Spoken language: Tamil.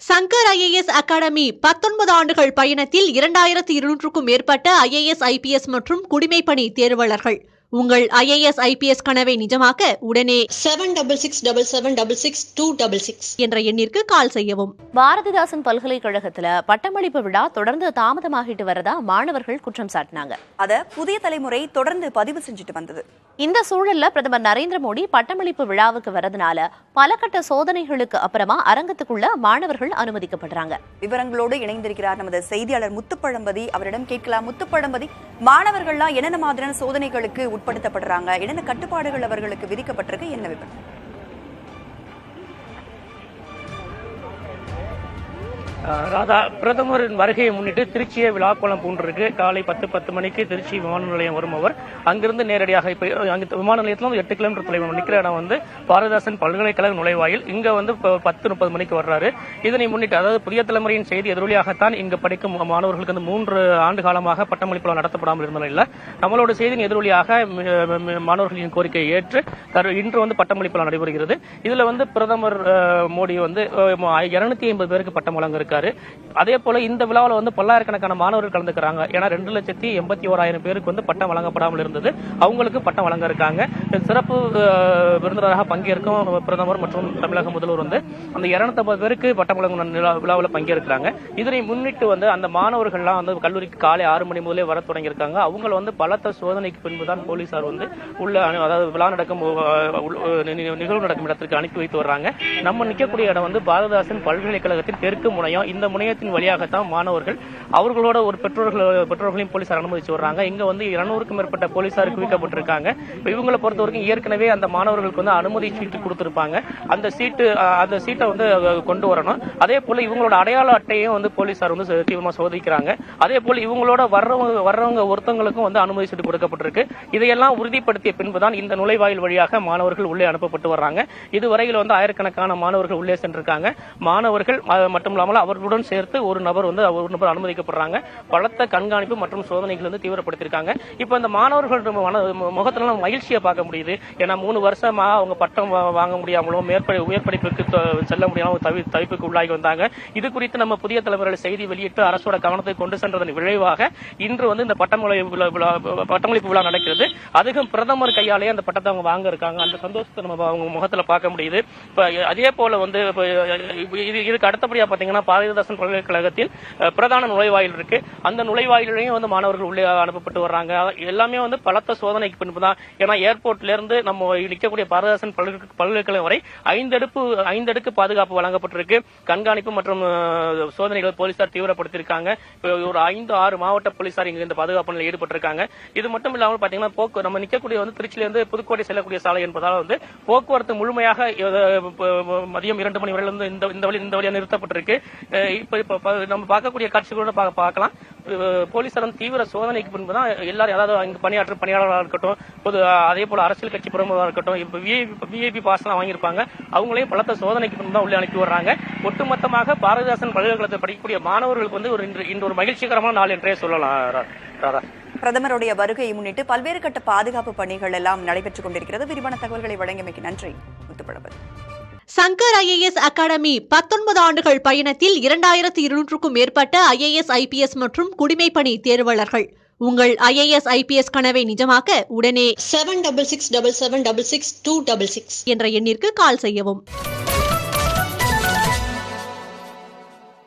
சங்கர் IAS அகாடமி 19 ஆண்டுகள் பயணத்தில் 2200க்கும் மேற்பட்ட IAS IPS மற்றும் குடிமைப்பணி தேர்வாளர்கள். உங்கள் IAS IPS கனவை நிஜமாக்க உடனே 7677666266 என்ற எண்ணிற்கு கால் செய்யவும். பாரதிதாசன் பல்கலைக்கழகத்துல பட்டமளிப்பு விழா தொடர்ந்து தாமதமாகிட்டு வரதா மாணவர்கள் குற்றம் சாட்டினாங்க. அத புதிய தலைமுறை தொடர்ந்து பதிவு செஞ்சுட்டு வந்தது. இந்த சூழல்ல பிரதமர் நரேந்திர மோடி பட்டமளிப்பு விழாவுக்கு வரதுனால பல கட்ட சோதனைகளுக்கு அப்புறமா அரங்கத்துக்குள்ள மாணவர்கள் அனுமதிக்கப்படுறாங்க. விவரங்களோடு இணைந்திருக்கிறார் நமது செய்தியாளர் முத்துப்பழம்பதி. அவரிடம் கேட்கலாம். முத்துப்பழம்பதி, மாணவர்கள்லாம் என்னென்ன மாதிரியான சோதனைகளுக்கு உட்படுத்தப்படுறாங்க, என்னென்ன கட்டுப்பாடுகள் அவர்களுக்கு விதிக்கப்பட்டிருக்கு, என்ன விவரம்? ராதா, பிரதமரின் வருகையை முன்னிட்டு திருச்சியை விழாக்கோலம் பூண்டிருக்கு. காலை 10 மணிக்கு திருச்சி விமான நிலையம் வரும் அவர் அங்கிருந்து நேரடியாக இப்போ விமான நிலையத்தில் 8 கிலோமீட்டர் தொலைவில் நிற்கிற இடம் பாரதிதாசன் பல்கலைக்கழக நுழைவாயில். இங்க 10:30 மணிக்கு வர்றாரு. இதனை முன்னிட்டு, அதாவது புதிய தலைமுறையின் செய்தி எதிரொலியாகத்தான் இங்க படிக்கும் மாணவர்களுக்கு 3 ஆண்டு காலமாக பட்டமளிப்பு நடத்தப்படாமல் இருந்த நிலையில் நம்மளோட செய்தியின் எதிரொலியாக மாணவர்களின் கோரிக்கையை ஏற்று இன்று பட்டமளிப்பு நடைபெறுகிறது. இதுல பிரதமர் மோடி 250 பேருக்கு பட்டம் வழங்க. அதே போல இந்த விழாவில் பல்லாயிரக்கணக்கான மாணவர்கள் கலந்துக்கிறாங்க. ஏன்னா 2,81,000 பேருக்கு பட்டம் வழங்கப்படாமல் இருந்தது. அவங்களுக்கு பட்டம் வழங்க இருக்காங்க. சிறப்பு விருந்தினராக பங்கேற்கும் பிரதமர் மற்றும் தமிழக முதல்வர் அந்த 250 பேருக்கு பட்டம் வழங்கும் விழாவில் பங்கேற்கிறாங்க. இதனை முன்னிட்டு அந்த மாணவர்கள்லாம் கல்லூரிக்கு காலை 6 மணி முதலே வர தொடங்கியிருக்காங்க. அவங்க பலத்த சோதனைக்கு பின்புதான் போலீசார் உள்ள, அதாவது விழா நடக்கும் நிகழ்வு நடக்கும் இடத்திற்கு அனுப்பி வைத்து வர்றாங்க. நம்ம நிற்கக்கூடிய இடம் பாரதிதாசன் பல்கலைக்கழகத்தின் தெற்கு முனையம். இந்த முனையத்தின் வழியாகத்தான் மாணவர்கள் அவர்களோட ஒரு பெற்றோர்களையும் போலீசார் அனுமதிச்சு வர்றாங்க. இங்க 200க்கும் மேற்பட்ட போலீசார் குவிக்கப்பட்டிருக்காங்க. இவங்களை பொறுத்தவரைக்கும் ஏற்கனவே அந்த மாணவர்களுக்கு அனுமதி சீட்டு கொடுத்திருப்பாங்க. அந்த சீட்டை கொண்டு வரணும். அதே போல இவங்களோட அடையாள அட்டையும் போலீசார் தீவிரமா சோதிக்கிறாங்க. அதே போல இவங்களோட வர்றவங்க ஒருத்தவங்களுக்கும் அனுமதி சீட்டு கொடுக்கப்பட்டிருக்கு. இதையெல்லாம் உறுதிப்படுத்திய பின்புதான் இந்த நுழைவாயில் வழியாக மாணவர்கள் உள்ளே அனுப்பப்பட்டு வர்றாங்க. இதுவரையில் ஆயிரக்கணக்கான மாணவர்கள் உள்ளே சென்றிருக்காங்க. மாணவர்கள் மட்டும் இல்லாமல் அவர்களுடன் சேர்த்து ஒரு நபர் அனுமதிக்கப்படுறாங்க. பலத்த கண்காணிப்பு மற்றும் சோதனைகள் தீவிரப்படுத்திருக்காங்க. இப்ப இந்த மாணவர்கள் முகத்துல மகிழ்ச்சியை பார்க்க முடியுது. ஏன்னா 3 வருஷமா அவங்க பட்டம் வாங்க முடியாமலும் உயர் படிப்புக்கு செல்ல முடியாமல் தவிப்புக்கு உள்ளாகி வந்தாங்க. இது குறித்து நம்ம புதிய தலைவர்கள் செய்தி வெளியிட்டு அரசோட கவனத்தை கொண்டு சென்றதன் விளைவாக இன்று இந்த பட்டமளிப்பு விழா நடக்கிறது. அதுக்கும் பிரதமர் கையாலேயே அந்த பட்டத்தை அவங்க வாங்க இருக்காங்க. அந்த சந்தோஷத்தை நம்ம அவங்க முகத்துல பார்க்க முடியுது. இப்ப அதே போல இதுக்கு அடுத்தபடியா பாத்தீங்கன்னா பாரதிதாசன் பல்கலைக்கழகத்தில் பிரதான நுழைவாயில் இருக்கு. அந்த நுழைவாயிலையும் மாணவர்கள் உள்ளே அனுப்பப்பட்டு வர்றாங்க. எல்லாமே பலத்த சோதனைக்கு பின்புதான். ஏன்னா ஏர்போர்ட்ல இருந்து நம்ம நிற்கக்கூடிய பாரதிதாசன் பல்கலைக்கழகம் வரை 5 அடுக்கு பாதுகாப்பு வழங்கப்பட்டிருக்கு. கண்காணிப்பு மற்றும் சோதனைகளை போலீசார் தீவிரப்படுத்தியிருக்காங்க. ஒரு 5-6 மாவட்ட போலீசார் இங்க இந்த பாதுகாப்பு நிலையில் ஈடுபட்டிருக்காங்க. இது மட்டும் இல்லாமல் பாத்தீங்கன்னா நம்ம நிற்கக்கூடிய திருச்சியிலிருந்து புதுக்கோட்டை செல்லக்கூடிய சாலை என்பதால் போக்குவரத்து முழுமையாக மதியம் 2 மணி வரையிலிருந்து இந்த வழியா நிறுத்தப்பட்டிருக்கு. இப்ப நம்ம பார்க்கக்கூடிய காட்சிகளோட பார்க்கலாம். போலீசார் தீவிர சோதனைக்கு பின்புதான் எல்லாரும், அதாவது அங்கு பணியாற்றும் பணியாளர்களாக இருக்கட்டும், அதே போல அரசியல் கட்சி பிரமுகராக இருக்கட்டும், இப்ப VIP பாஸ் எல்லாம் வாங்கியிருப்பாங்க. அவங்களையும் பலத்த சோதனைக்கு பின்பு தான் உள்ளே அனுப்பி வர்றாங்க. ஒட்டுமொத்தமாக பாரதிதாசன் பல்கலைக்கழகத்தில் படிக்கக்கூடிய மாணவர்களுக்கு இன்று ஒரு மகிழ்ச்சிகரமான நாள் என்றே சொல்லலாம். பிரதமருடைய வருகையை முன்னிட்டு பல்வேறு கட்ட பாதுகாப்பு பணிகள் எல்லாம் நடைபெற்றுக் கொண்டிருக்கிறது. விரிவான தகவல்களை வழங்கியமைக்கு நன்றி முத்துப்பழம்பதி. சங்கர் IAS அகாடமி 19 ஆண்டுகள் பயணத்தில் 2200க்கும் மேற்பட்ட IAS IPS மற்றும் குடிமைப்பணி தேர்வாளர்கள். உங்கள் IAS IPS கனவை நிஜமாக்க உடனே 7677666266 என்ற எண்ணிற்கு கால் செய்யவும்.